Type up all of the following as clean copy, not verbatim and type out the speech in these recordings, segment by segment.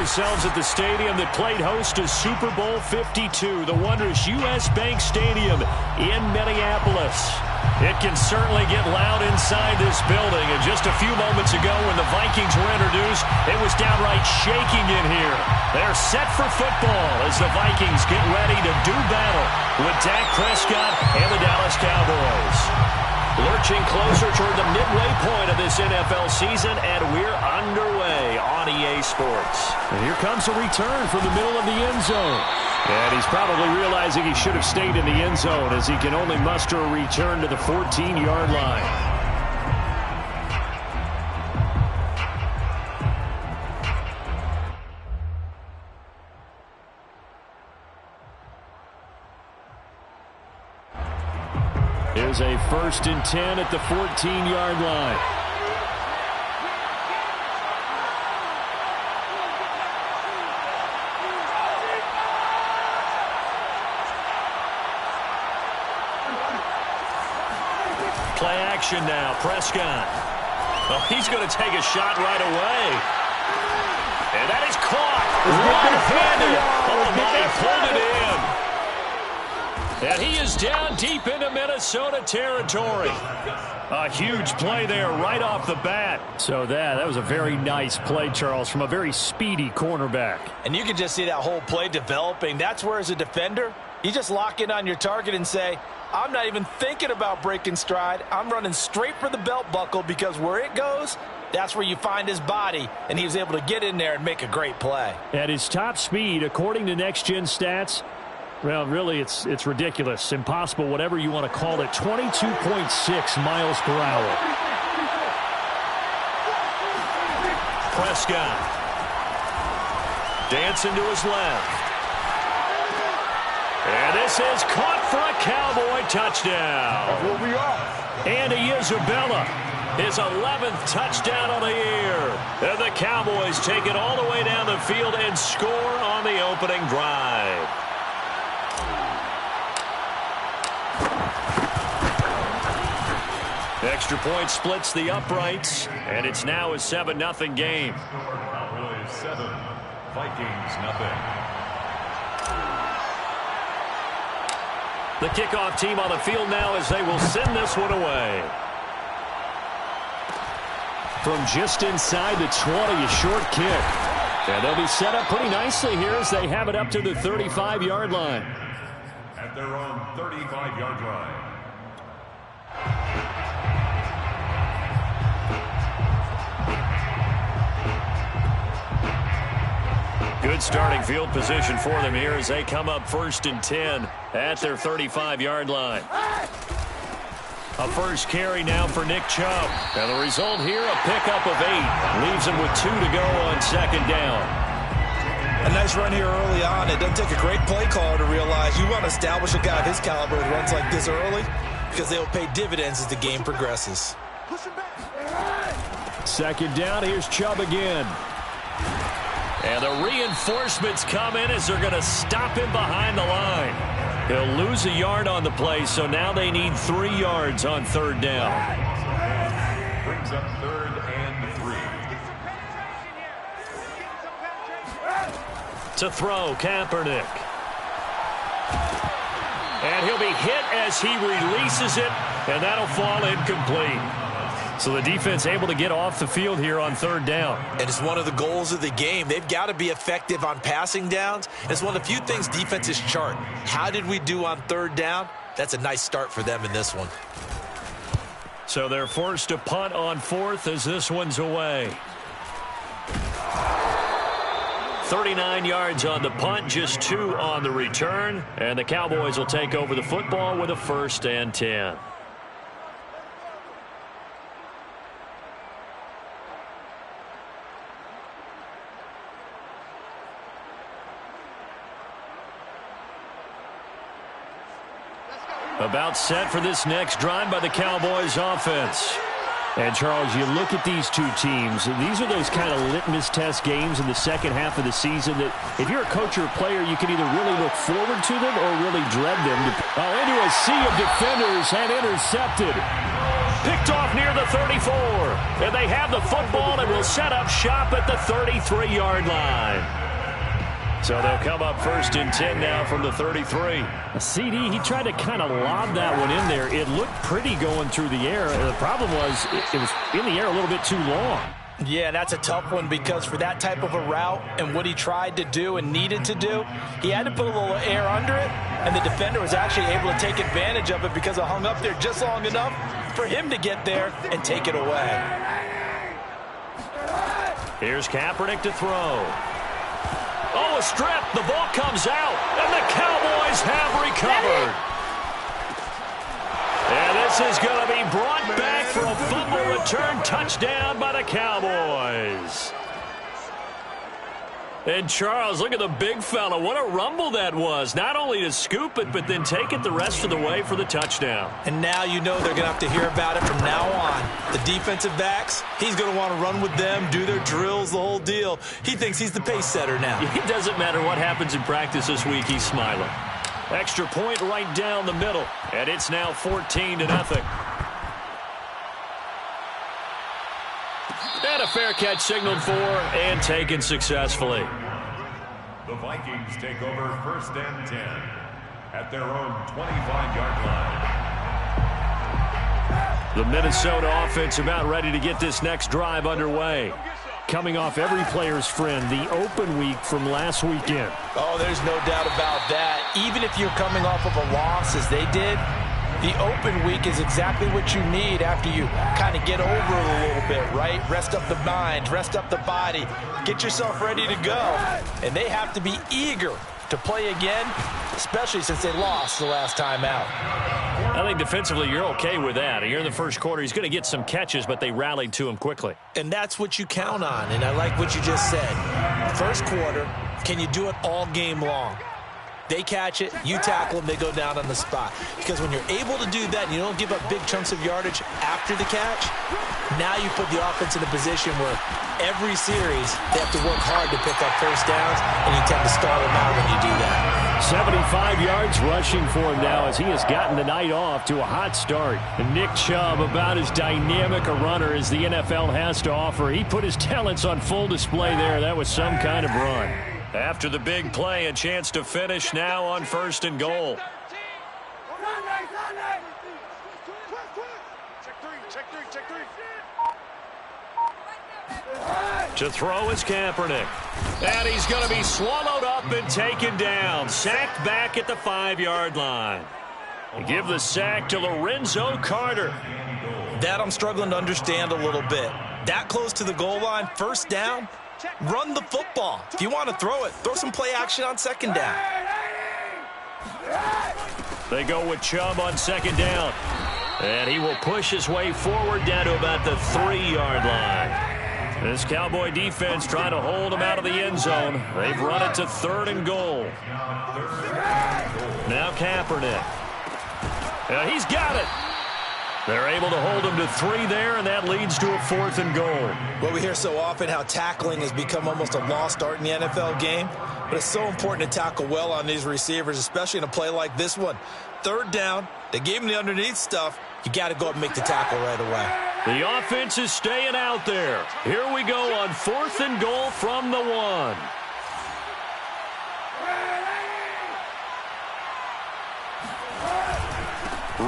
ourselves at the stadium that played host to Super Bowl 52, the wondrous U.S. Bank Stadium in Minneapolis. It can certainly get loud inside this building, and just a few moments ago when the Vikings were introduced, it was downright shaking in here. They're set for football as the Vikings get ready to do battle with Dak Prescott and the Dallas Cowboys. Lurching closer toward the midway point of this NFL season, and we're underway on EA Sports. And here comes a return from the middle of the end zone. And he's probably realizing he should have stayed in the end zone as he can only muster a return to the 14-yard line. Here's a 1st and 10 at the 14-yard line. Play action now, Prescott. Well, he's going to take a shot right away. And that is caught. One-handed. Oh, my, he pulled it in. And he is down deep into Minnesota territory. A huge play there right off the bat. So that was a very nice play, Charles, from a very speedy cornerback. And you can just see that whole play developing. That's where, as a defender, you just lock in on your target and say, I'm not even thinking about breaking stride. I'm running straight for the belt buckle, because where it goes, that's where you find his body. And he was able to get in there and make a great play. At his top speed, according to Next Gen Stats, well, really, it's ridiculous, impossible, whatever you want to call it, 22.6 miles per hour. Prescott. Dancing to his left. And this is caught for a Cowboy touchdown. That's what we are. Andy Isabella, his 11th touchdown of the year. And the Cowboys take it all the way down the field and score on the opening drive. Extra point splits the uprights, and it's now a 7-0 game. Cowboys 7, Vikings nothing. The kickoff team on the field now as they will send this one away. From just inside the 20, a short kick. And they'll be set up pretty nicely here as they have it up to the 35-yard line. At their own 35-yard line. Good starting field position for them here as they come up 1st and 10 at their 35-yard line. A first carry now for Nick Chubb. And the result here, a pickup of 8. Leaves him with 2 to go on 2nd down. A nice run here early on. It doesn't take a great play caller to realize you want to establish a guy of his caliber that runs like this early, because they will pay dividends as the game progresses. 2nd down, here's Chubb again. And the reinforcements come in as they're going to stop him behind the line. He'll lose a yard on the play, so now they need 3 yards on 3rd down. Brings up 3rd and 3. To throw, Kaepernick. And he'll be hit as he releases it, and that'll fall incomplete. So the defense able to get off the field here on 3rd down. And it's one of the goals of the game. They've got to be effective on passing downs. It's one of the few things defenses chart. How did we do on 3rd down? That's a nice start for them in this one. So they're forced to punt on 4th as this one's away. 39 yards on the punt, just 2 on the return. And the Cowboys will take over the football with a 1st and 10. About set for this next drive by the Cowboys offense. And, Charles, you look at these two teams, and these are those kind of litmus test games in the second half of the season that if you're a coach or a player, you can either really look forward to them or really dread them. Into a sea of defenders and intercepted. picked off near the 34. And they have the football and will set up shop at the 33-yard line. So they'll come up 1st and 10 now from the 33. CD, he tried to kind of lob that one in there. It looked pretty going through the air. The problem was it was in the air a little bit too long. Yeah, that's a tough one because for that type of a route and what he tried to do and needed to do, he had to put a little air under it, and the defender was actually able to take advantage of it because it hung up there just long enough for him to get there and take it away. Here's Kaepernick to throw. Oh, a strip. The ball comes out, and the Cowboys have recovered. And this is going to be brought back for a fumble return touchdown by the Cowboys. And Charles, look at the big fella. What a rumble that was. Not only to scoop it, but then take it the rest of the way for the touchdown. And now you know they're going to have to hear about it from now on. The defensive backs, he's going to want to run with them, do their drills, the whole deal. He thinks he's the pace setter now. It doesn't matter what happens in practice this week. He's smiling. Extra point right down the middle. And it's now 14-0. And a fair catch signaled for and taken successfully. The Vikings take over 1st and 10 at their own 25-yard line. The Minnesota offense about ready to get this next drive underway. Coming off every player's friend, the open week from last weekend. Oh, there's no doubt about that. Even if you're coming off of a loss as they did, the open week is exactly what you need after you kind of get over it a little bit, right? Rest up the mind, rest up the body, get yourself ready to go. And they have to be eager to play again, especially since they lost the last time out. I think defensively you're okay with that. Here in the first quarter, he's going to get some catches, but they rallied to him quickly. And that's what you count on, and I like what you just said. First quarter, can you do it all game long? They catch it, you tackle them, they go down on the spot. Because when you're able to do that and you don't give up big chunks of yardage after the catch, now you put the offense in a position where every series they have to work hard to pick up first downs, and you tend to stall them out when you do that. 75 yards rushing for him now as he has gotten the night off to a hot start. And Nick Chubb, about as dynamic a runner as the NFL has to offer. He put his talents on full display there. That was some kind of run. After the big play, a chance to finish now on 1st and goal. To throw is Kaepernick. And he's going to be swallowed up and taken down. Sacked back at the 5-yard line. Give the sack to Lorenzo Carter. That I'm struggling to understand a little bit. That close to the goal line, first down, run the football. If you want to throw it, throw some play action on second down. They go with Chubb on second down. And he will push his way forward down to about the 3-yard line. This Cowboy defense trying to hold him out of the end zone. They've run it to 3rd and goal. Now Kaepernick. He's got it. They're able to hold him to 3 there, and that leads to a 4th and goal. Well, we hear so often how tackling has become almost a lost art in the NFL game, but it's so important to tackle well on these receivers, especially in a play like this one. 3rd down, they gave him the underneath stuff. You got to go up and make the tackle right away. The offense is staying out there. Here we go on 4th and goal from the 1.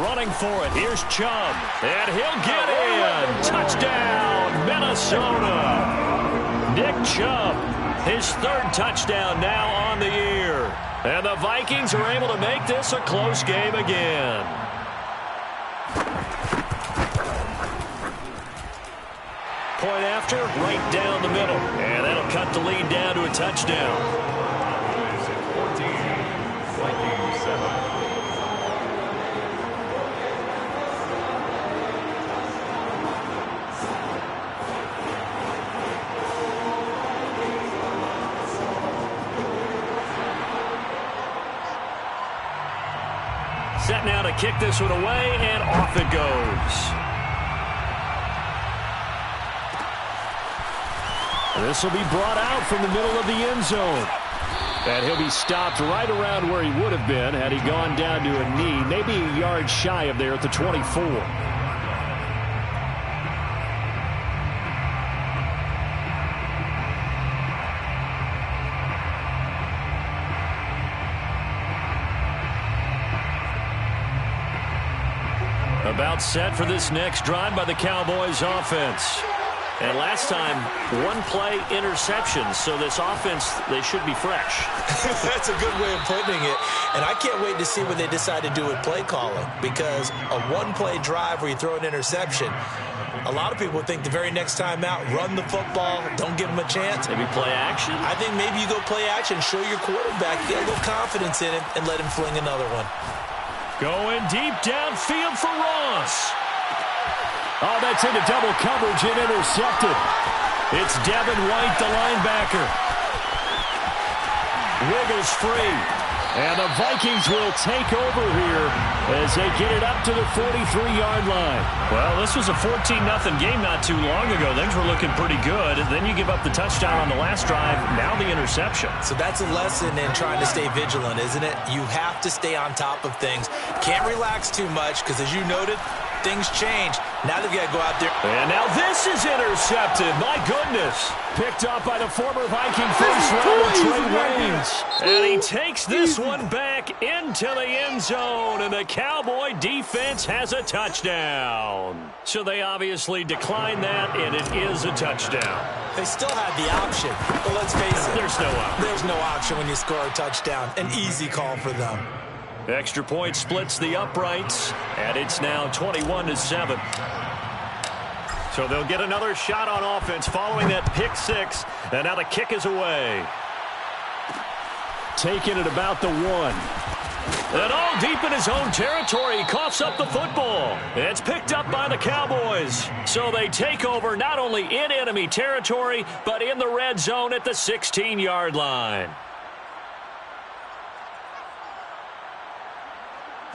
Running for it. Here's Chubb. And he'll get in. Touchdown, Minnesota. Nick Chubb, his 3rd touchdown now on the year. And the Vikings are able to make this a close game again. Point after, right down the middle. And that'll cut the lead down to a touchdown. 14, Vikings 7. Set now to kick this one away, and off it goes. This will be brought out from the middle of the end zone. And he'll be stopped right around where he would have been had he gone down to a knee, maybe a yard shy of there at the 24. About set for this next drive by the Cowboys offense. And last time, one play interception. So this offense, they should be fresh. That's a good way of putting it. And I can't wait to see what they decide to do with play calling. Because a one-play drive where you throw an interception, a lot of people think the very next time out, run the football, don't give them a chance. Maybe play action? I think maybe you go play action, show your quarterback, get a little confidence in him, and let him fling another one. Going deep downfield for Ross. Oh, that's into double coverage and intercepted. It's Devin White, the linebacker. Wiggles free. And the Vikings will take over here as they get it up to the 43-yard line. Well, this was a 14-0 game not too long ago. Things were looking pretty good. And then you give up the touchdown on the last drive. Now the interception. So that's a lesson in trying to stay vigilant, isn't it? You have to stay on top of things. Can't relax too much because, as you noted, things change. Now they've got to go out there. And now this is intercepted. My goodness. Picked up by the former Viking first-rounder Trey Waynes. And he takes this one back into the end zone. And the Cowboy defense has a touchdown. So they obviously declined that, and it is a touchdown. They still had the option. But let's face it. There's no option. There's no option when you score a touchdown. An easy call for them. Extra point splits the uprights, and it's now 21-7. So they'll get another shot on offense following that pick six, and now the kick is away. Taking it about the 1. And all deep in his own territory, he coughs up the football. It's picked up by the Cowboys. So they take over not only in enemy territory, but in the red zone at the 16-yard line.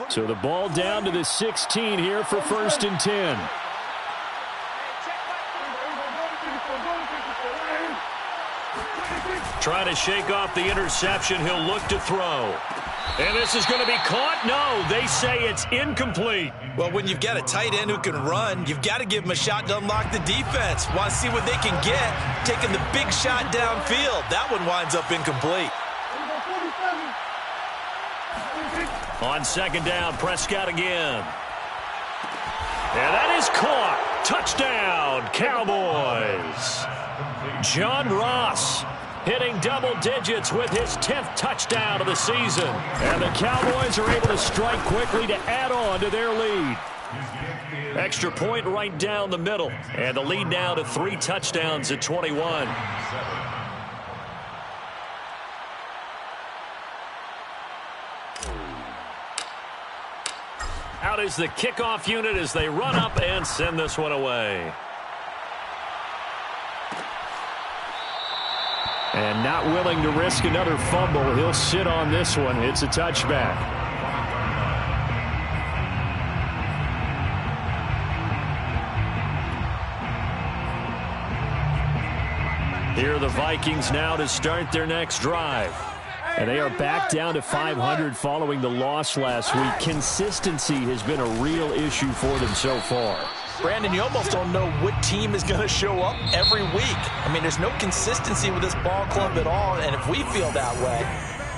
So the ball down to the 16 here for 1st and 10. Trying to shake off the interception. He'll look to throw. And this is going to be caught? No, they say it's incomplete. Well, when you've got a tight end who can run, you've got to give him a shot to unlock the defense. Want to see what they can get, taking the big shot downfield. That one winds up incomplete. On second down, Prescott again. And that is caught. Touchdown, Cowboys. John Ross hitting double digits with his 10th touchdown of the season. And the Cowboys are able to strike quickly to add on to their lead. Extra point right down the middle. And the lead now to 3 touchdowns at 21. Out is the kickoff unit as they run up and send this one away. And not willing to risk another fumble. He'll sit on this one. It's a touchback. Here are the Vikings now to start their next drive. And they are back down to 500 following the loss last week. Consistency has been a real issue for them so far. Brandon, you almost don't know what team is going to show up every week. I mean, there's no consistency with this ball club at all, and if we feel that way,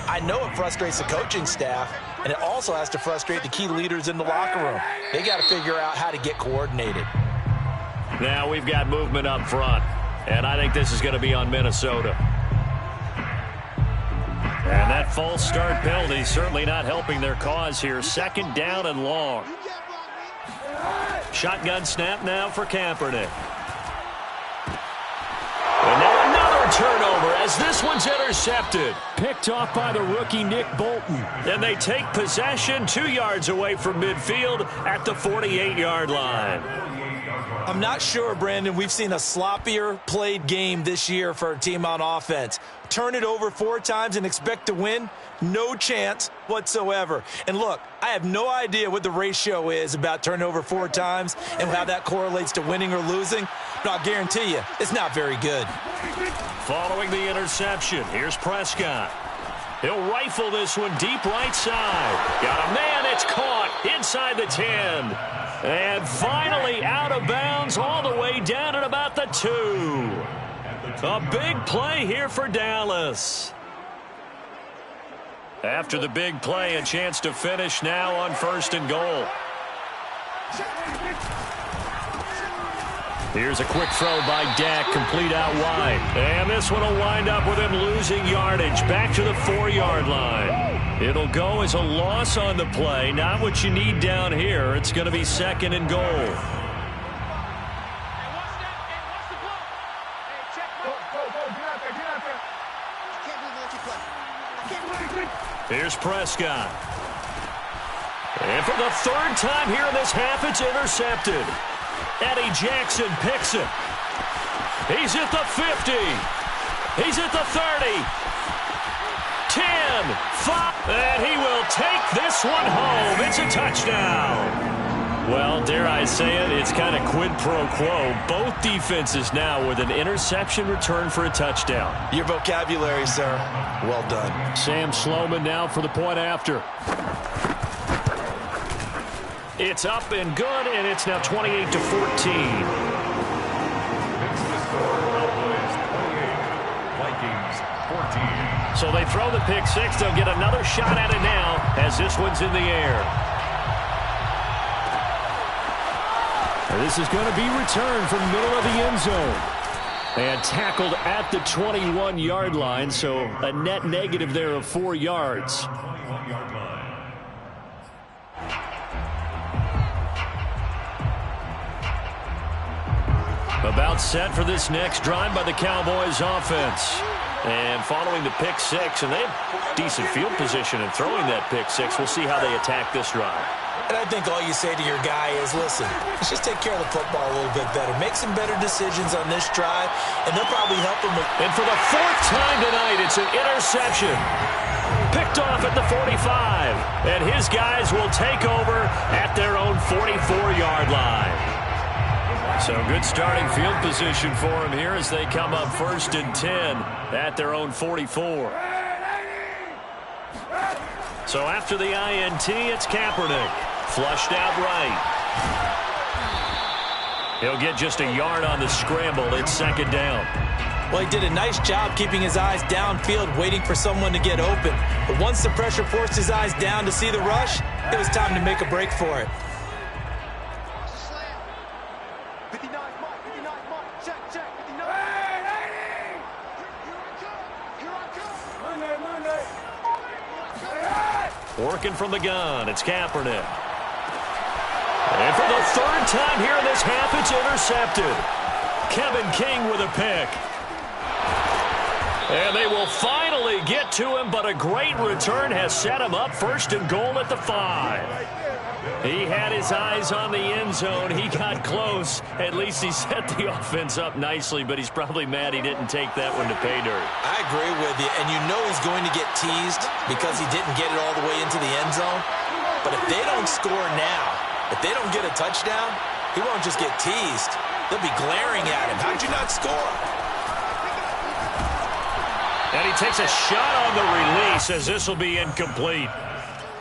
I know it frustrates the coaching staff, and it also has to frustrate the key leaders in the locker room. They got to figure out how to get coordinated. Now we've got movement up front, and I think this is going to be on Minnesota. And that false start penalty certainly not helping their cause here. Second down and long. Shotgun snap now for Kaepernick. And now another turnover as this one's intercepted. Picked off by the rookie Nick Bolton. And they take possession 2 yards away from midfield at the 48-yard line. I'm not sure, Brandon, we've seen a sloppier played game this year for a team on offense. Turn it over 4 times and expect to win? No chance whatsoever. And look, I have no idea what the ratio is about turnover 4 times and how that correlates to winning or losing, but I'll guarantee you it's not very good. Following the interception, here's Prescott. He'll rifle this one deep right side. Got a man, it's caught inside the 10. And finally out of bounds all the way down at about the 2. A big play here for Dallas. After the big play, a chance to finish now on 1st and goal. Here's a quick throw by Dak, complete out wide. And this one will wind up with him losing yardage, back to the 4-yard line. It'll go as a loss on the play, not what you need down here. It's going to be 2nd and goal. Here's Prescott. And for the 3rd time here in this half, it's intercepted. Eddie Jackson picks it. He's at the 50. He's at the 30. 10, 5, and he will take this one home. It's a touchdown. Well, dare I say it, it's kind of quid pro quo. Both defenses now with an interception return for a touchdown. Your vocabulary, sir. Well done. Sam Sloman now for the point after. It's up and good, and it's now 28-14. So they throw the pick six. They'll get another shot at it now as this one's in the air. And this is going to be returned from the middle of the end zone. And tackled at the 21-yard line, so a net negative there of 4 yards. About set for this next drive by the Cowboys offense. And following the pick six, and they have decent field position in throwing that pick six. We'll see how they attack this drive. And I think all you say to your guy is, listen, let's just take care of the football a little bit better. Make some better decisions on this drive, and they'll probably help him. And for the 4th time tonight, it's an interception. Picked off at the 45. And his guys will take over at their own 44-yard line. So good starting field position for him here as they come up 1st and 10 at their own 44. So after the INT, it's Kaepernick. Flushed out right. He'll get just a yard on the scramble. It's 2nd down. Well, he did a nice job keeping his eyes downfield, waiting for someone to get open. But once the pressure forced his eyes down to see the rush, it was time to make a break for it. Working from the gun, it's Kaepernick. And for the 3rd time here in this half, it's intercepted. Kevin King with a pick. And they will finally get to him, but a great return has set him up 1st and goal at the 5. He had his eyes on the end zone. He got close. At least he set the offense up nicely, but he's probably mad he didn't take that one to pay dirt. I agree with you, and you know he's going to get teased because he didn't get it all the way into the end zone. But if they don't score now, if they don't get a touchdown, he won't just get teased. They'll be glaring at him. How'd you not score? And he takes a shot on the release as this will be incomplete.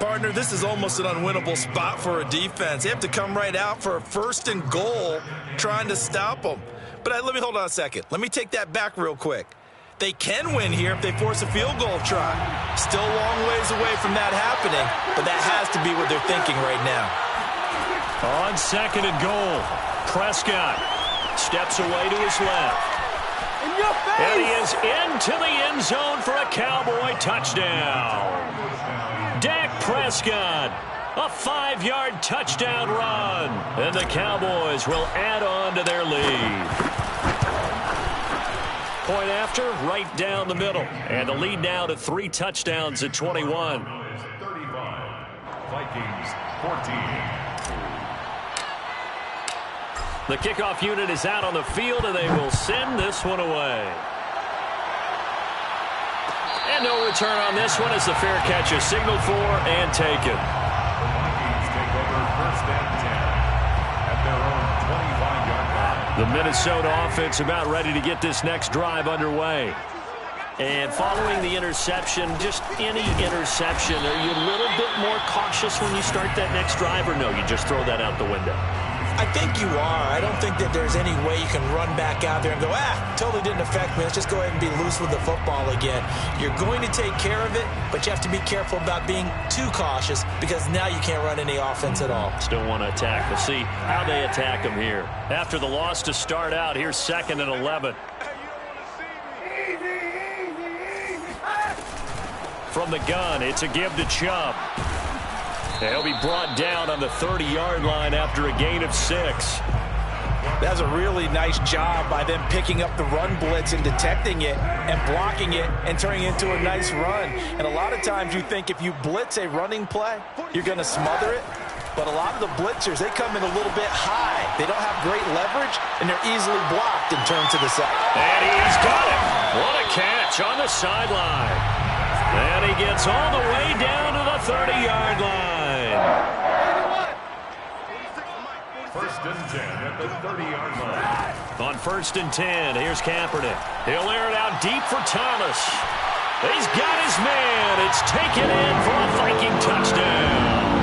Partner, this is almost an unwinnable spot for a defense. They have to come right out for a 1st and goal trying to stop them. But let me hold on a second. Let me take that back real quick. They can win here if they force a field goal try. Still a long ways away from that happening, but that has to be what they're thinking right now. On 2nd and goal, Prescott steps away to his left. And he is into the end zone for a Cowboy touchdown. Dak Prescott, a 5-yard touchdown run. And the Cowboys will add on to their lead. Point after, right down the middle. And the lead now to 3 touchdowns at 21. 35, Vikings 14. The kickoff unit is out on the field, and they will send this one away. And no return on this one as the fair catch is signaled for and taken. The Vikings take over 1st and 10 at their own 25-yard line. The Minnesota offense about ready to get this next drive underway. And following the interception, just any interception, are you a little bit more cautious when you start that next drive, or no, you just throw that out the window? I think you are. I don't think that there's any way you can run back out there and go, totally didn't affect me. Let's just go ahead and be loose with the football again. You're going to take care of it, but you have to be careful about being too cautious because now you can't run any offense at all. Still want to attack. We'll see how they attack him here. After the loss to start out, here's 2nd and 11. From the gun, it's a give to Chubb. He'll be brought down on the 30-yard line after a gain of 6. That's a really nice job by them picking up the run blitz and detecting it and blocking it and turning it into a nice run. And a lot of times you think if you blitz a running play, you're going to smother it. But a lot of the blitzers, they come in a little bit high. They don't have great leverage, and they're easily blocked and turned to the side. And he's got it. What a catch on the sideline. And he gets all the way down to the 30-yard line. 1st and 10 at the 30-yard line. On 1st and 10, here's Kaepernick. He'll air it out deep for Thomas. He's got his man. It's taken in for a Viking touchdown.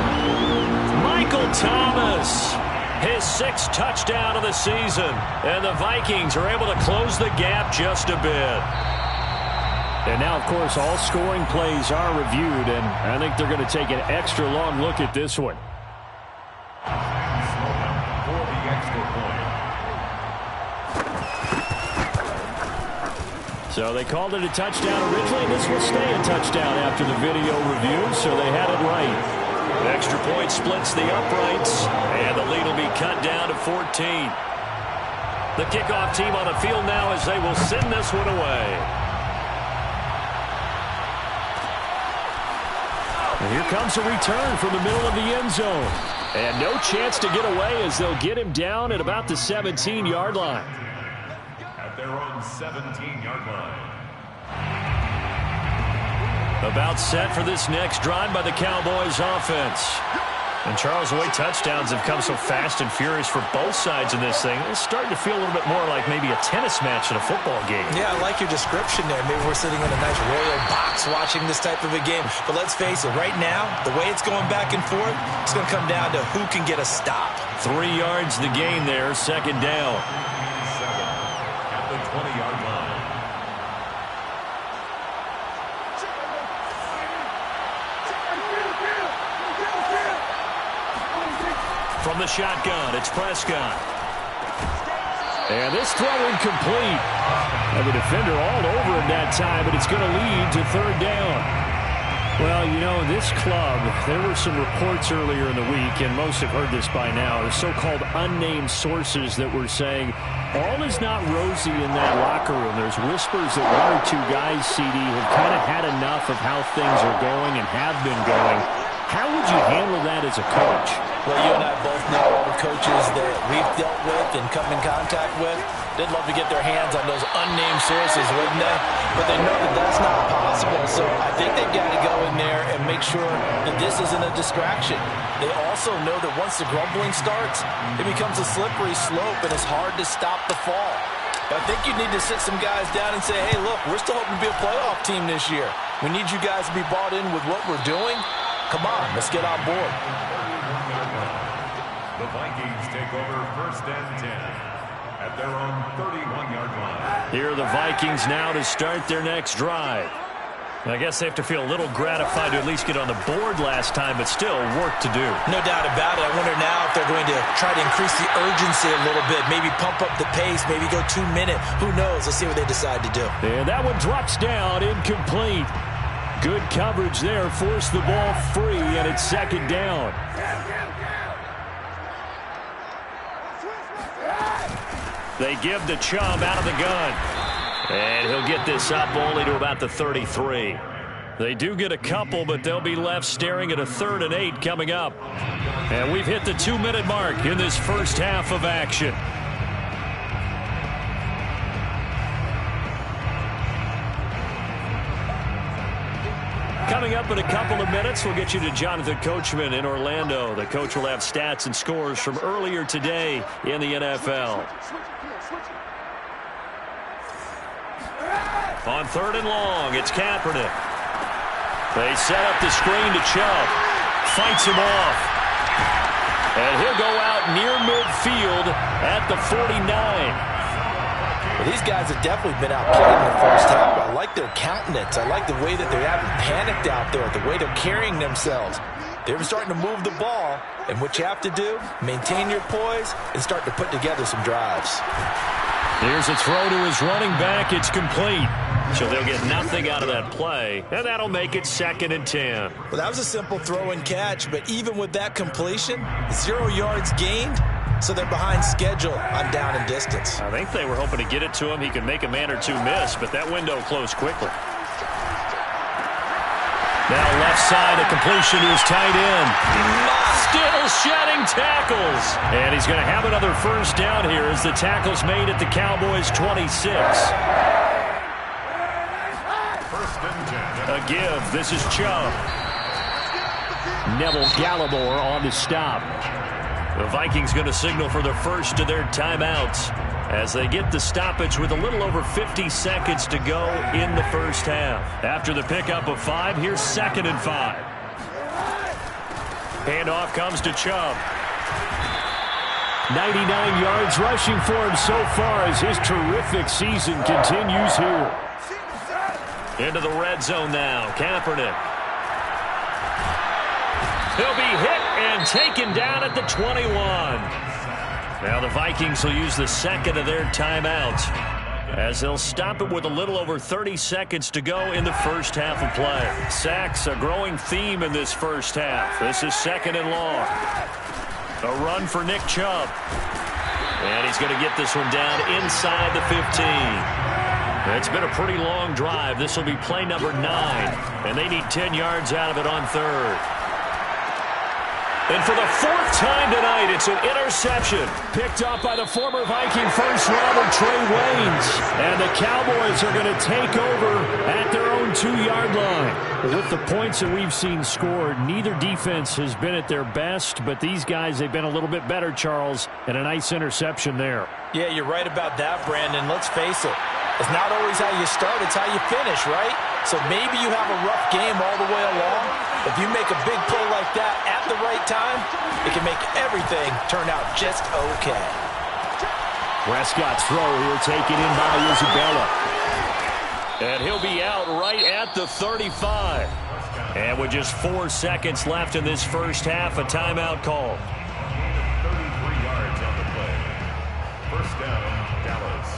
Michael Thomas, his 6th touchdown of the season. And the Vikings are able to close the gap just a bit. And now, of course, all scoring plays are reviewed, and I think they're going to take an extra long look at this one. For the extra point. So they called it a touchdown originally, and this will stay a touchdown after the video review, so they had it right. Extra point splits the uprights, and the lead will be cut down to 14. The kickoff team on the field now as they will send this one away. And here comes a return from the middle of the end zone. And no chance to get away as they'll get him down at about the 17-yard line. At their own 17-yard line. About set for this next drive by the Cowboys offense. And Charles, the way touchdowns have come so fast and furious for both sides in this thing, it's starting to feel a little bit more like maybe a tennis match in a football game. Yeah, I like your description there. Maybe we're sitting in a nice royal box watching this type of a game. But let's face it, right now, the way it's going back and forth, it's going to come down to who can get a stop. 3 yards the gain there, 2nd down. 7 at the 20-yard line. From the shotgun, it's Prescott. And this throw incomplete. And the defender all over him that time, but it's going to lead to 3rd down. Well, you know, this club, there were some reports earlier in the week, and most have heard this by now, the so-called unnamed sources that were saying all is not rosy in that locker room. There's whispers that 1 or 2 guys, CD, have kind of had enough of how things are going and have been going. How would you handle that as a coach? Well, you and I both know all the coaches that we've dealt with and come in contact with. They'd love to get their hands on those unnamed sources, wouldn't they? But they know that that's not possible, so I think they've got to go in there and make sure that this isn't a distraction. They also know that once the grumbling starts, it becomes a slippery slope, and it's hard to stop the fall. But I think you need to sit some guys down and say, hey, look, we're still hoping to be a playoff team this year. We need you guys to be bought in with what we're doing. Come on, let's get on board. The Vikings take over 1st and 10 at their own 31-yard line. Here are the Vikings now to start their next drive. I guess they have to feel a little gratified to at least get on the board last time, but still work to do. No doubt about it. I wonder now if they're going to try to increase the urgency a little bit, maybe pump up the pace, maybe go 2 minute. Who knows? Let's see what they decide to do. And that one drops down, incomplete. Good coverage there, forced the ball free, and it's 2nd down. They give the Chubb out of the gun. And he'll get this up only to about the 33. They do get a couple, but they'll be left staring at a 3rd and 8 coming up. And we've hit the 2-minute mark in this first half of action. Coming up in a couple of minutes, we'll get you to Jonathan Coachman in Orlando. The coach will have stats and scores from earlier today in the NFL. On 3rd and long, it's Kaepernick. They set up the screen to Chubb. Fights him off. And he'll go out near midfield at the 49. Well, these guys have definitely been outplayed in the first half. I like their countenance. I like the way that they haven't panicked out there, the way they're carrying themselves. They're starting to move the ball, and what you have to do, maintain your poise and start to put together some drives. Here's a throw to his running back. It's complete. So they'll get nothing out of that play, and that'll make it 2nd and 10. Well, that was a simple throw and catch, but even with that completion, 0 yards gained, so they're behind schedule on down and distance. I think they were hoping to get it to him. He could make a man or two miss, but that window closed quickly. Now left side, a completion to his tight end. Still shedding tackles. And he's going to have another first down here as the tackle's made at the Cowboys' 26. A give. This is Chubb. Neville Gallimore on the stop. The Vikings going to signal for the first of their timeouts as they get the stoppage with a little over 50 seconds to go in the first half. After the pickup of 5, here's 2nd and 5. Handoff comes to Chubb. 99 yards rushing for him so far as his terrific season continues here. Into the red zone now. Kaepernick. He'll be hit and taken down at the 21. Now the Vikings will use the second of their timeouts as they'll stop it with a little over 30 seconds to go in the first half of play. Sacks, a growing theme in this first half. This is 2nd and long. A run for Nick Chubb. And he's going to get this one down inside the 15. It's been a pretty long drive. This will be play number 9. And they need 10 yards out of it on 3rd. And for the 4th time tonight, it's an interception. Picked up by the former Viking first-rounder Trey Waynes. And the Cowboys are going to take over at their own 2-yard line. With the points that we've seen scored, neither defense has been at their best, but these guys, they've been a little bit better, Charles, and a nice interception there. Yeah, you're right about that, Brandon. Let's face it. It's not always how you start, it's how you finish, right? So maybe you have a rough game all the way along. If you make a big play like that at the right time, it can make everything turn out just okay. Prescott's throw here taken in by Isabella. And he'll be out right at the 35. And with just 4 seconds left in this first half, a timeout call. 33 yards on the play. First down, Dallas.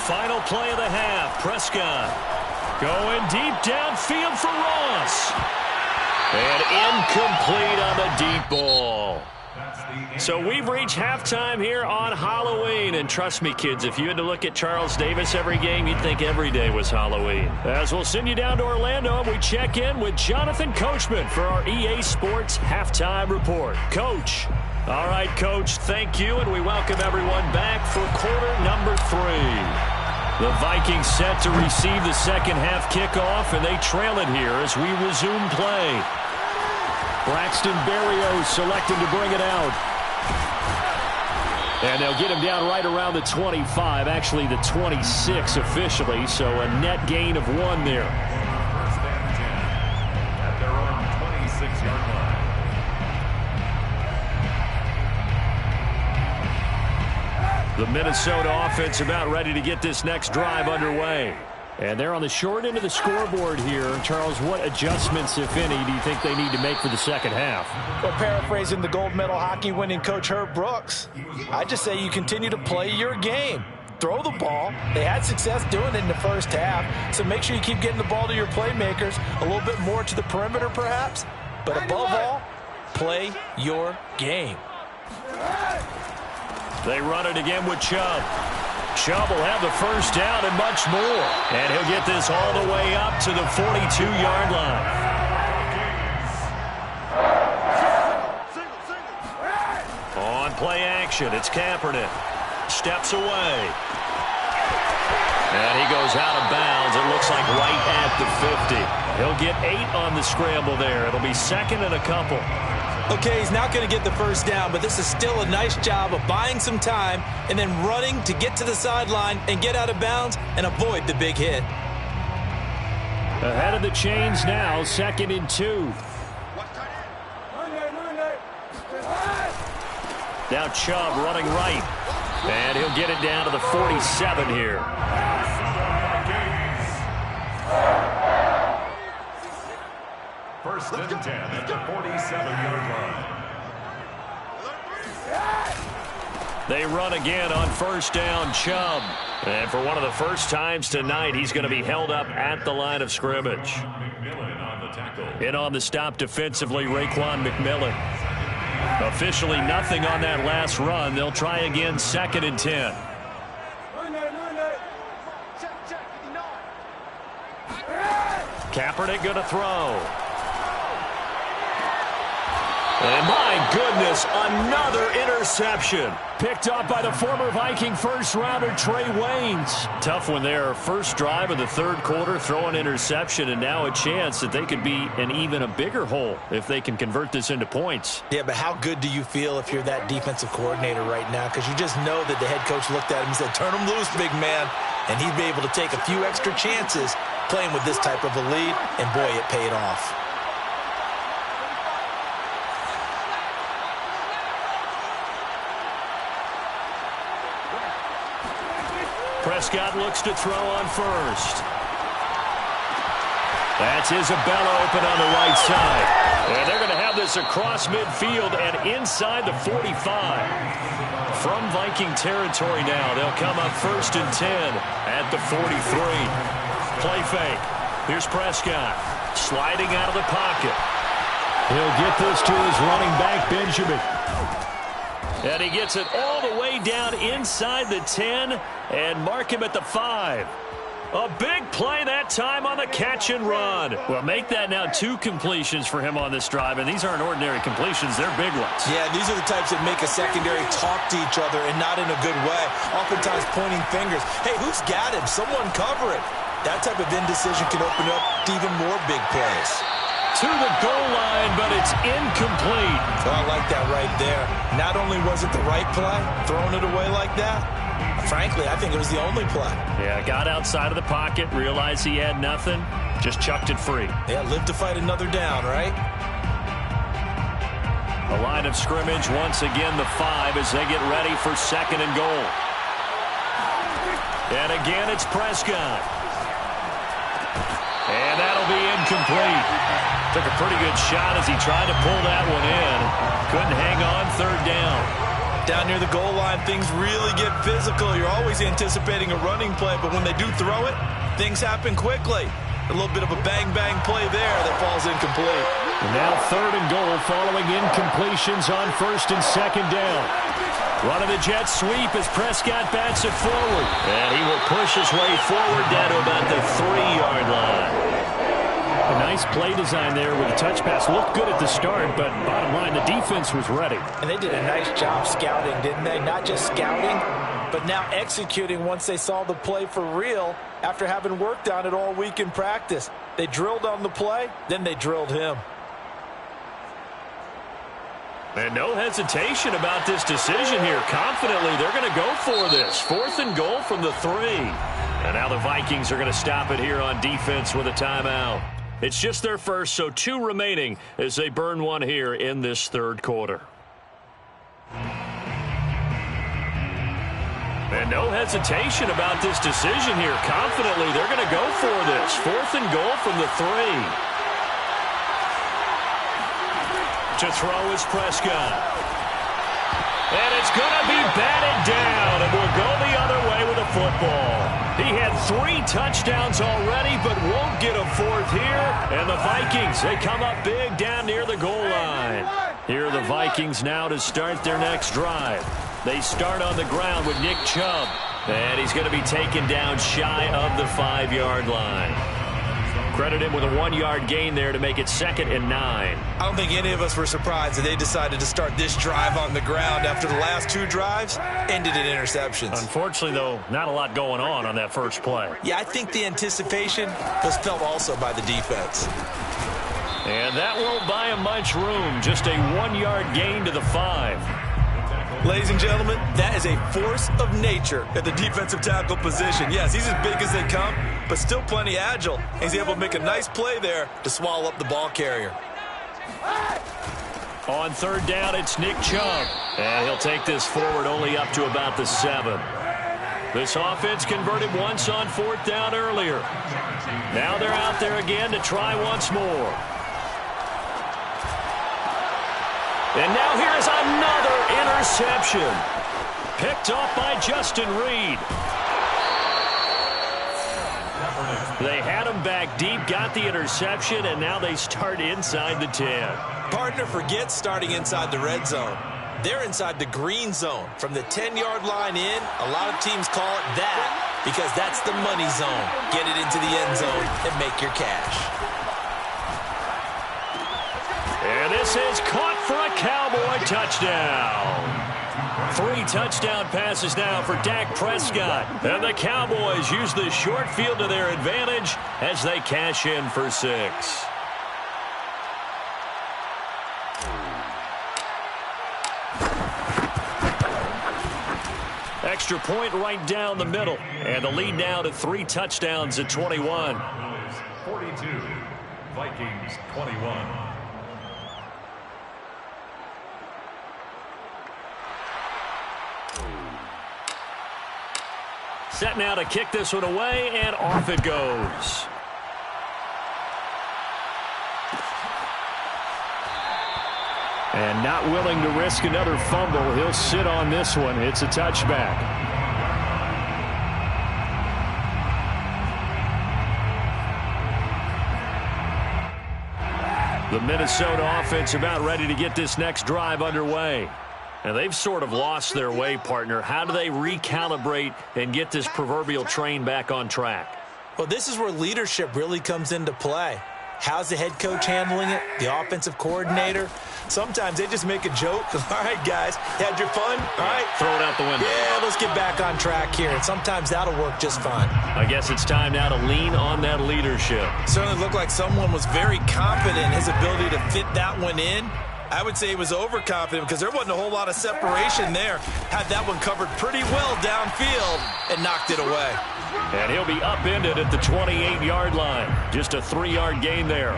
Final play of the half. Prescott going deep downfield for Ross. And incomplete on the deep ball. So we've reached halftime here on Halloween. And trust me, kids, if you had to look at Charles Davis every game, you'd think every day was Halloween. As we'll send you down to Orlando, and we check in with Jonathan Coachman for our EA Sports Halftime Report. Coach. All right, Coach, thank you, and we welcome everyone back for quarter number 3. The Vikings set to receive the second half kickoff, and they trail it here as we resume play. Braxton Berrios selecting to bring it out. And they'll get him down right around the 25, actually the 26 officially, so a net gain of 1 there. First and 10 at their own 26-yard line. The Minnesota offense about ready to get this next drive underway. And they're on the short end of the scoreboard here. Charles, what adjustments, if any, do you think they need to make for the second half? Well, paraphrasing the gold medal hockey winning coach Herb Brooks, I just say you continue to play your game. Throw the ball. They had success doing it in the first half, so make sure you keep getting the ball to your playmakers, a little bit more to the perimeter perhaps, but above all, play your game. They run it again with Chubb. Chubb will have the first down and much more. And he'll get this all the way up to the 42-yard line. On play action, it's Kaepernick. Steps away. And he goes out of bounds. It looks like right at the 50. He'll get 8 on the scramble there. It'll be 2nd and a couple. Okay, he's not going to get the first down, but this is still a nice job of buying some time and then running to get to the sideline and get out of bounds and avoid the big hit. Ahead of the chains now, 2nd and 2. Now Chubb running right. And he'll get it down to the 47 here. First and 10 at the 47-yard line. They run again on first down, Chubb. And for one of the first times tonight, he's going to be held up at the line of scrimmage. In on the stop defensively, Raekwon McMillan. Officially nothing on that last run. They'll try again, 2nd and 10. Kaepernick going to throw. And my goodness, another interception. Picked up by the former Viking first-rounder Trey Waynes. Tough one there. First drive of the third quarter, throw an interception, and now a chance that they could be in even a bigger hole if they can convert this into points. Yeah, but how good do you feel if you're that defensive coordinator right now? Because you just know that the head coach looked at him and said, turn him loose, big man. And he'd be able to take a few extra chances playing with this type of a lead, and boy, it paid off. Prescott looks to throw on first. That's Isabella open on the right side. And they're going to have this across midfield and inside the 45. From Viking territory now, they'll come up 1st and 10 at the 43. Play fake. Here's Prescott sliding out of the pocket. He'll get this to his running back, Benjamin. And he gets it all the way down inside the 10 and mark him at the 5. A big play that time on the catch and run. Well, make that now 2 completions for him on this drive, and these aren't ordinary completions. They're big ones. Yeah, these are the types that make a secondary talk to each other and not in a good way. Oftentimes pointing fingers. Hey, who's got him? Someone cover it. That type of indecision can open up to even more big plays. To the goal line, but it's incomplete. So I like that right there. Not only was it the right play, throwing it away like that, frankly, I think it was the only play. Yeah, got outside of the pocket, realized he had nothing, just chucked it free. Yeah, live to fight another down, right? The line of scrimmage, once again, the 5 as they get ready for 2nd and goal. And again, it's Prescott. And that'll be incomplete. Took a pretty good shot as he tried to pull that one in. Couldn't hang on, 3rd down. Down near the goal line, things really get physical. You're always anticipating a running play, but when they do throw it, things happen quickly. A little bit of a bang-bang play there that falls incomplete. And now 3rd and goal following incompletions on 1st and 2nd down. Running the jet sweep as Prescott bats it forward. And he will push his way forward down to about the 3-yard line. A nice play design there with a touch pass. Looked good at the start, but bottom line, the defense was ready. And they did a nice job scouting, didn't they? Not just scouting, but now executing once they saw the play for real after having worked on it all week in practice. They drilled on the play, then they drilled him. And no hesitation about this decision here. Confidently, they're going to go for this. 4th and goal from the 3. And now the Vikings are going to stop it here on defense with a timeout. It's just their first, so 2 remaining as they burn one here in this 3rd quarter. And no hesitation about this decision here. Confidently, they're going to go for this. 4th and goal from the 3. To throw is Prescott. And it's going to be batted down, and we'll go the other way with the football. He had 3 touchdowns already, but won't get a 4th here. And the Vikings, they come up big down near the goal line. Here are the Vikings now to start their next drive. They start on the ground with Nick Chubb. And he's going to be taken down shy of the 5-yard line. Credit him with a 1-yard gain there to make it 2nd and 9. I don't think any of us were surprised that they decided to start this drive on the ground after the last 2 drives ended in interceptions. Unfortunately, though, not a lot going on that first play. Yeah, I think the anticipation was felt also by the defense. And that won't buy him much room. Just a 1-yard gain to the 5. Ladies and gentlemen, that is a force of nature at the defensive tackle position. Yes, he's as big as they come, but still plenty agile. He's able to make a nice play there to swallow up the ball carrier. On third down, it's Nick Chubb. And he'll take this forward only up to about the 7. This offense converted once on fourth down earlier. Now they're out there again to try once more. And now here's another interception. Picked off by Justin Reed. They had him back deep, got the interception, and now they start inside the 10. Partner forgets starting inside the red zone. They're inside the green zone. From the 10-yard line in, a lot of teams call it that because that's the money zone. Get it into the end zone and make your cash. And this is caught for a Cowboy touchdown. 3 touchdown passes now for Dak Prescott. And the Cowboys use the short field to their advantage as they cash in for 6. Extra point right down the middle. And the lead now to 3 touchdowns at 21. 42, Vikings 21. Set now to kick this one away, and off it goes. And not willing to risk another fumble, he'll sit on this one. It's a touchback. The Minnesota offense about ready to get this next drive underway. And they've sort of lost their way, partner. How do they recalibrate and get this proverbial train back on track? Well, this is where leadership really comes into play. How's the head coach handling it? The offensive coordinator? Sometimes they just make a joke. All right, guys, had your fun? All right. Throw it out the window. Yeah, let's get back on track here. And sometimes that'll work just fine. I guess it's time now to lean on that leadership. Certainly looked like someone was very confident in his ability to fit that one in. I would say he was overconfident because there wasn't a whole lot of separation there. Had that one covered pretty well downfield and knocked it away. And he'll be upended at the 28-yard line. Just a 3-yard gain there.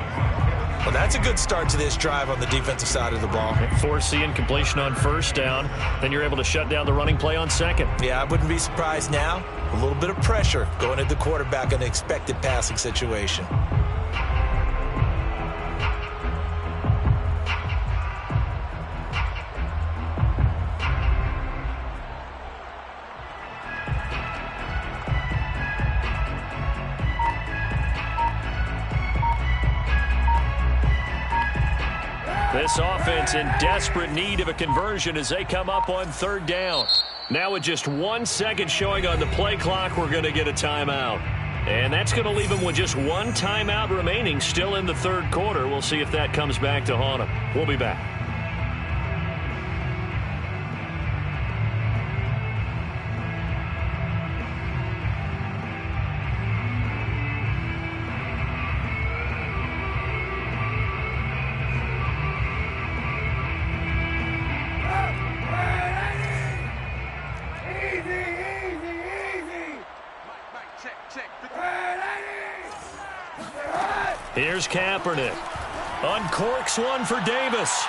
Well, that's a good start to this drive on the defensive side of the ball. Force the incompletion on first down. Then you're able to shut down the running play on second. Yeah, I wouldn't be surprised now. A little bit of pressure going at the quarterback in an expected passing situation. This offense in desperate need of a conversion as they come up on third down. Now with just 1 second showing on the play clock, we're going to get a timeout. And that's going to leave them with just 1 timeout remaining still in the third quarter. We'll see if that comes back to haunt them. We'll be back. Here's Kaepernick. Uncorks one for Davis.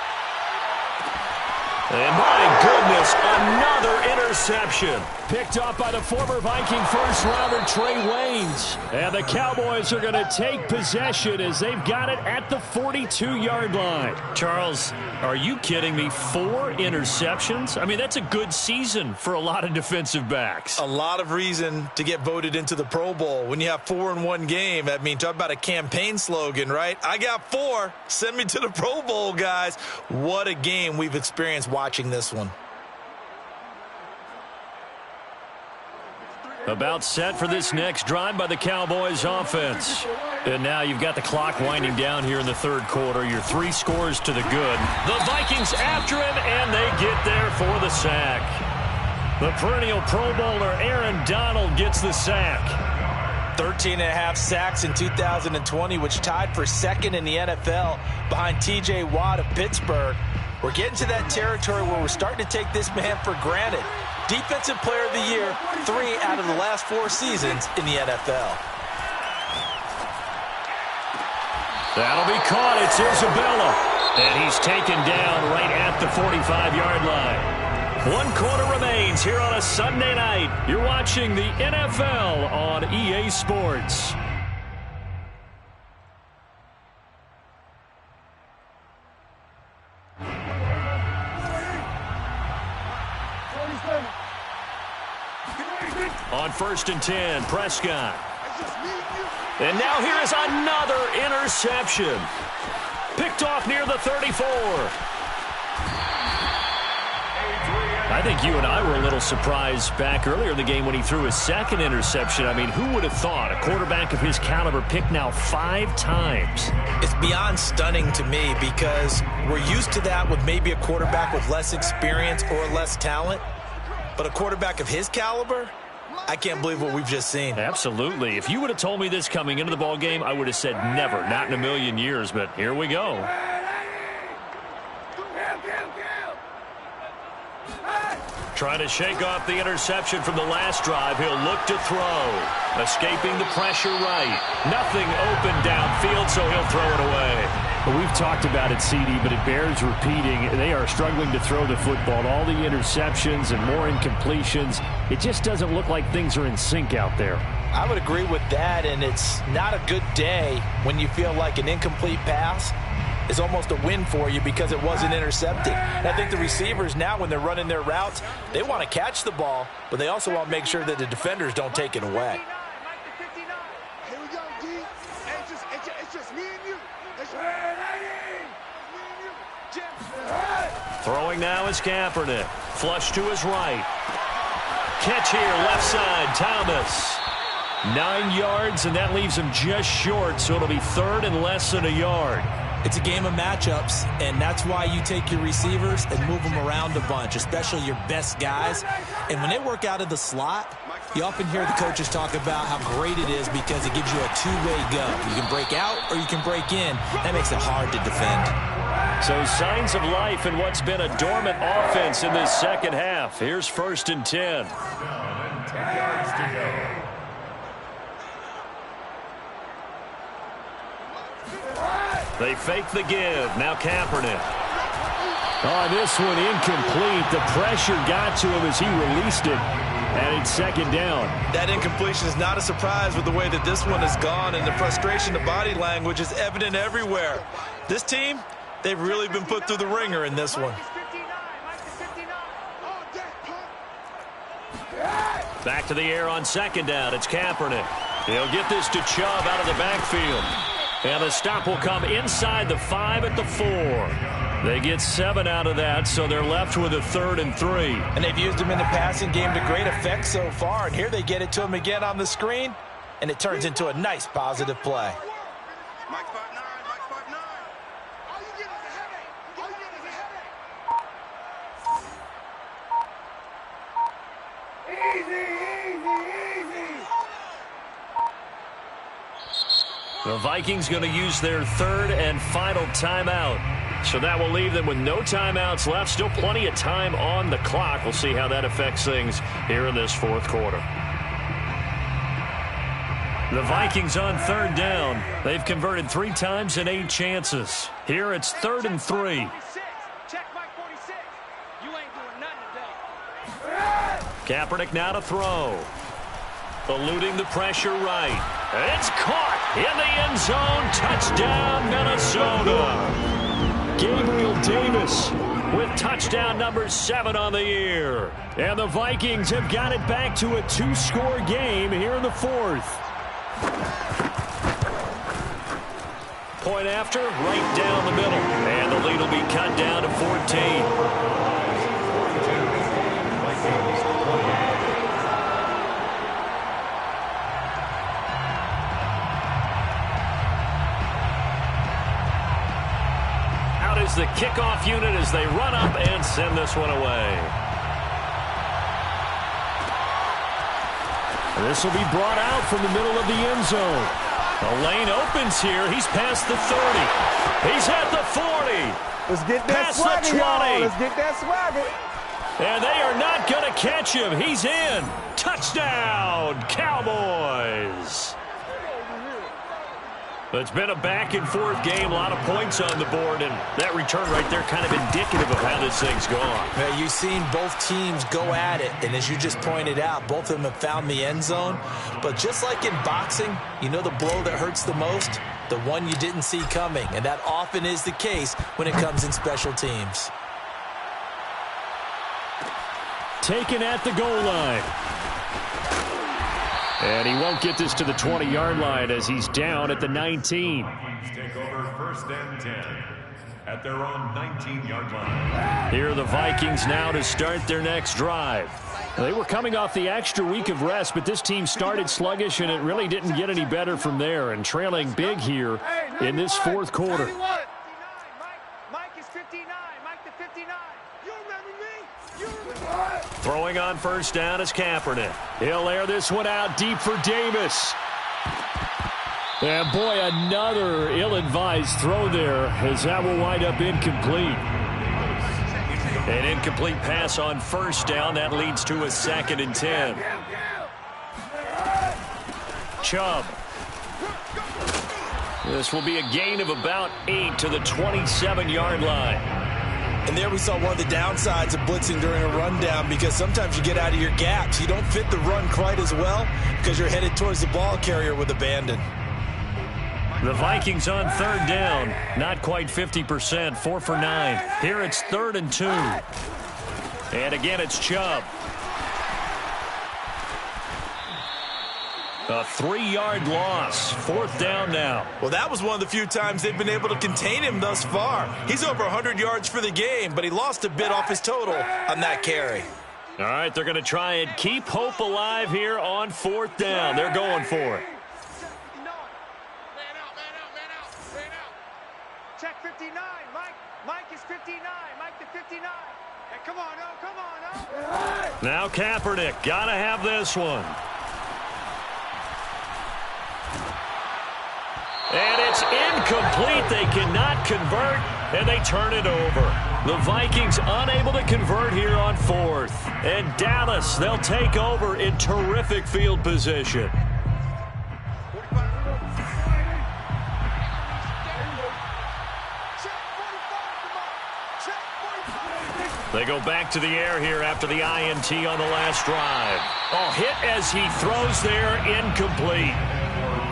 And my goodness, another interception. Picked up by the former Viking first-rounder Trey Waynes. And the Cowboys are going to take possession as they've got it at the 42-yard line. Charles, are you kidding me? 4 interceptions? I mean, that's a good season for a lot of defensive backs. A lot of reason to get voted into the Pro Bowl. When you have 4 in one game, I mean, talk about a campaign slogan, right? I got 4. Send me to the Pro Bowl, guys. What a game we've experienced watching this one. About set for this next drive by the Cowboys offense. And now you've got the clock winding down here in the third quarter. Your 3 scores to the good. The Vikings after him, and they get there for the sack. The perennial Pro Bowler Aaron Donald gets the sack. 13.5 sacks in 2020, which tied for second in the NFL behind T.J. Watt of Pittsburgh. We're getting to that territory where we're starting to take this man for granted. Defensive Player of the Year, 3 out of the last 4 seasons in the NFL. That'll be caught. It's Isabella. And he's taken down right at the 45-yard line. 1 quarter remains here on a Sunday night. You're watching the NFL on EA Sports. On 1st and 10, Prescott. And now here is another interception. Picked off near the 34. I think you and I were a little surprised back earlier in the game when he threw his second interception. I mean, who would have thought a quarterback of his caliber picked now 5 times? It's beyond stunning to me because we're used to that with maybe a quarterback with less experience or less talent. But a quarterback of his caliber, I can't believe what we've just seen. Absolutely. If you would have told me this coming into the ball game, I would have said never, not in a million years. But here we go. Trying to shake off the interception from the last drive. He'll look to throw. Escaping the pressure right. Nothing open downfield, so he'll throw it away. Well, we've talked about it, CD, but it bears repeating. They are struggling to throw the football. All the interceptions and more incompletions. It just doesn't look like things are in sync out there. I would agree with that, and it's not a good day when you feel like an incomplete pass is almost a win for you because it wasn't intercepted. And I think the receivers now, when they're running their routes, they want to catch the ball, but they also want to make sure that the defenders don't take it away. Here we go, D. It's just me and you. Throwing now is Kaepernick. Flush to his right. Catch here, left side, Thomas. 9 yards, and that leaves him just short, so it'll be 3rd and less than a yard. It's a game of matchups, and that's why you take your receivers and move them around a bunch, especially your best guys. And when they work out of the slot, you often hear the coaches talk about how great it is because it gives you a two-way go. You can break out or you can break in. That makes it hard to defend. So signs of life in what's been a dormant offense in this second half. Here's 1st and 10. 10 yards to go. They fake the give. Now Kaepernick. Oh, this one incomplete. The pressure got to him as he released it, and it's 2nd down. That incompletion is not a surprise with the way that this one has gone, and the frustration, the body language is evident everywhere. This team, they've really been put through the ringer in this one. Back to the air on 2nd down. It's Kaepernick. He'll get this to Chubb out of the backfield. And the stop will come inside the 5 at the 4. They get 7 out of that, so they're left with a 3rd and 3. And they've used him in the passing game to great effect so far. And here they get it to him again on the screen, and it turns into a nice positive play. Mike 5'9", Mike 5'9". All you get is a headache. All you get is a headache. Easy. The Vikings going to use their 3rd and final timeout. So that will leave them with no timeouts left. Still plenty of time on the clock. We'll see how that affects things here in this 4th quarter. The Vikings on 3rd down. They've converted 3 times in 8 chances. Here it's 3rd and 3. Check Mike 46. You ain't doing nothing today. Kaepernick now to throw. Eluding the pressure right. It's caught in the end zone. Touchdown, Minnesota. Gabriel Davis with touchdown number 7 on the year. And the Vikings have got it back to a 2-score game here in the 4th. Point after, right down the middle. And the lead will be cut down to 14. Is the kickoff unit as they run up and send this one away. This will be brought out from the middle of the end zone. The lane opens here. He's past the 30. He's at the 40. Let's get that Past swagger, the 20. y'all. Let's get that swagger. And they are not going to catch him. He's in. Touchdown, Cowboys. It's been a back-and-forth game, a lot of points on the board, and that return right there kind of indicative of how this thing's gone. Now, you've seen both teams go at it, and as you just pointed out, both of them have found the end zone. But just like in boxing, you know the blow that hurts the most? The one you didn't see coming, and that often is the case when it comes in special teams. Taken at the goal line. And he won't get this to the 20-yard line as he's down at the 19. Vikings take over 1st and 10 at their own 19-yard line. Here are the Vikings now to start their next drive. They were coming off the extra week of rest, but this team started sluggish, and it really didn't get any better from there, and trailing big here in this fourth quarter. Mike is 59. Mike the 59. You remember me? You remember me? Throwing on first down is Kaepernick. He'll air this one out deep for Davis. And boy, another ill-advised throw there as that will wind up incomplete. An incomplete pass on first down. That leads to a 2nd and 10. Chubb. This will be a gain of about 8 to the 27-yard line. And there we saw one of the downsides of blitzing during a rundown, because sometimes you get out of your gaps. You don't fit the run quite as well because you're headed towards the ball carrier with abandon. The Vikings on 3rd down. Not quite 50%. 4 for 9. Here it's 3rd and 2. And again, it's Chubb. A 3-yard loss. 4th down now. Well, that was one of the few times they've been able to contain him thus far. He's over 100 yards for the game, but he lost a bit off his total on that carry. All right, they're going to try and keep hope alive here on 4th down. They're going for it. Man out. Check 59. Mike is 59. Mike the 59. Hey, come on, oh. Now Kaepernick. Got to have this one. And it's incomplete. They cannot convert, and they turn it over. The Vikings unable to convert here on 4th. And Dallas, they'll take over in terrific field position. They go back to the air here after the INT on the last drive. Oh, hit as he throws there, incomplete.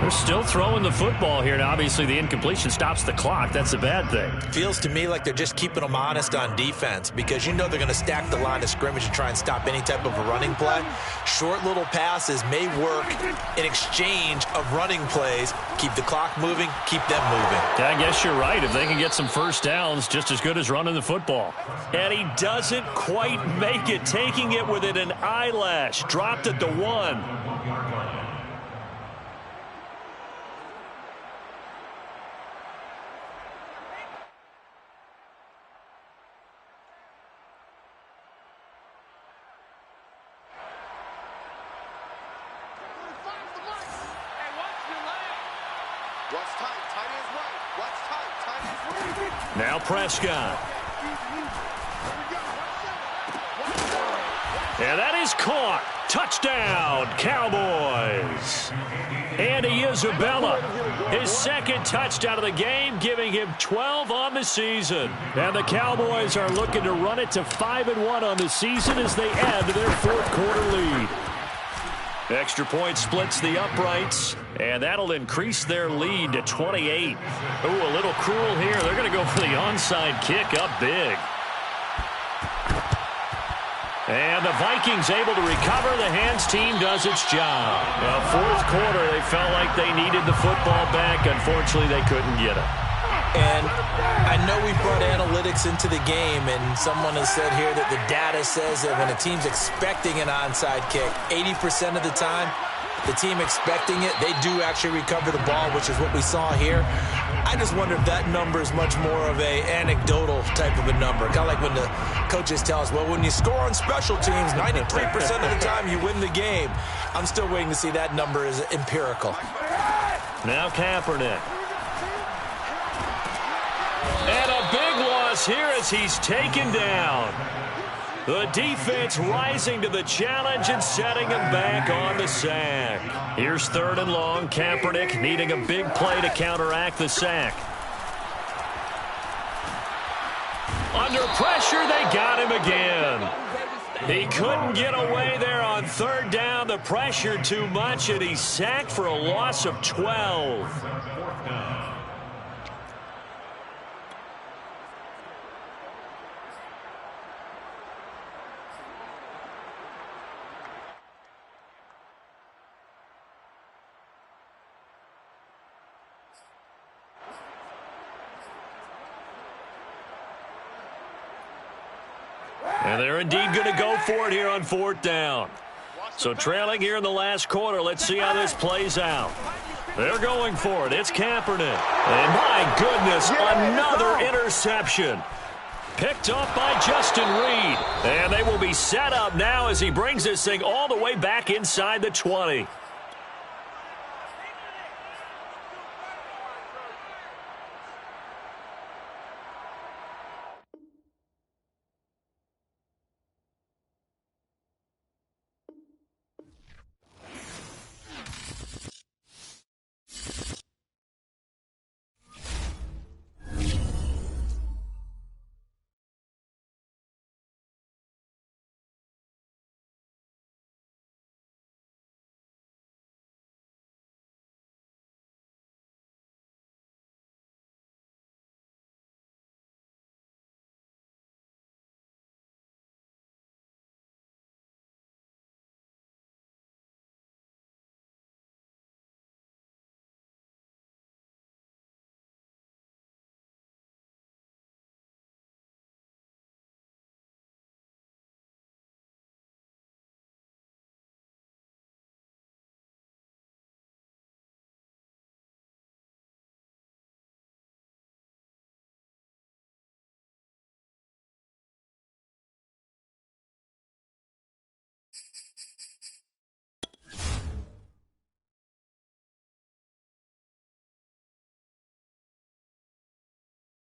They're still throwing the football here, and obviously the incompletion stops the clock. That's a bad thing. Feels to me like they're just keeping them honest on defense, because you know they're going to stack the line of scrimmage and try and stop any type of a running play. Short little passes may work in exchange of running plays. Keep the clock moving, keep them moving. Yeah, I guess you're right. If they can get some first downs, just as good as running the football. And he doesn't quite make it, taking it within an eyelash. Dropped at the 1. Now Prescott. And that is caught. Touchdown, Cowboys. Andy Isabella, his 2nd touchdown of the game, giving him 12 on the season. And the Cowboys are looking to run it to 5-1 on the season as they add to their 4th quarter lead. Extra point splits the uprights, and that'll increase their lead to 28. Ooh, a little cruel here. They're going to go for the onside kick up big. And the Vikings able to recover. The hands team does its job. Well, 4th quarter, they felt like they needed the football back. Unfortunately, they couldn't get it. And I know we brought analytics into the game, and someone has said here that the data says that when a team's expecting an onside kick, 80% of the time, the team expecting it, they do actually recover the ball, which is what we saw here. I just wonder if that number is much more of a anecdotal type of a number. Kind of like when the coaches tell us, well, when you score on special teams, 93% of the time you win the game. I'm still waiting to see that number is empirical. Now Kaepernick. And a big loss here as he's taken down. The defense rising to the challenge and setting him back on the sack. Here's 3rd and long. Kaepernick needing a big play to counteract the sack. Under pressure, they got him again. He couldn't get away there on 3rd down. The pressure too much, and he's sacked for a loss of 12. And they're indeed going to go for it here on 4th down. So trailing here in the last quarter. Let's see how this plays out. They're going for it. It's Kaepernick. And my goodness, another interception. Picked up by Justin Reed. And they will be set up now as he brings this thing all the way back inside the 20.